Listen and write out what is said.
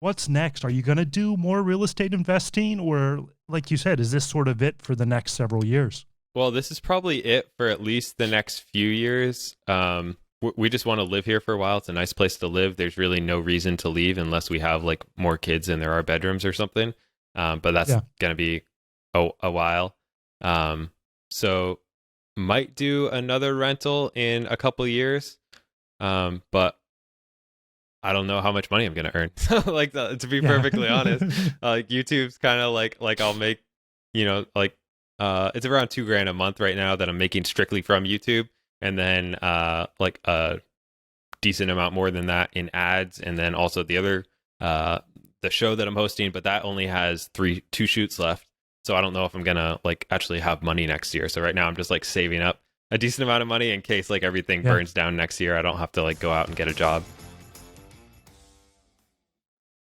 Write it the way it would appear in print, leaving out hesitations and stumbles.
what's next? Are you going to do more real estate investing, or like you said, is this sort of it for the next several years? Well, this is probably it for at least the next few years. We just want to live here for a while. It's a nice place to live. There's really no reason to leave unless we have like more kids and there are bedrooms or something. But that's Yeah. going to be a while. So might do another rental in a couple years. But I don't know how much money I'm going to earn. Like to be perfectly honest, like YouTube's kind of like I'll make, like it's around $2,000 a month right now that I'm making strictly from YouTube, and then like a decent amount more than that in ads, and then also the other the show that I'm hosting, but that only has two shoots left. So I don't know if I'm gonna like actually have money next year. So right now I'm just like saving up a decent amount of money in case like everything burns down next year. I don't have to like go out and get a job.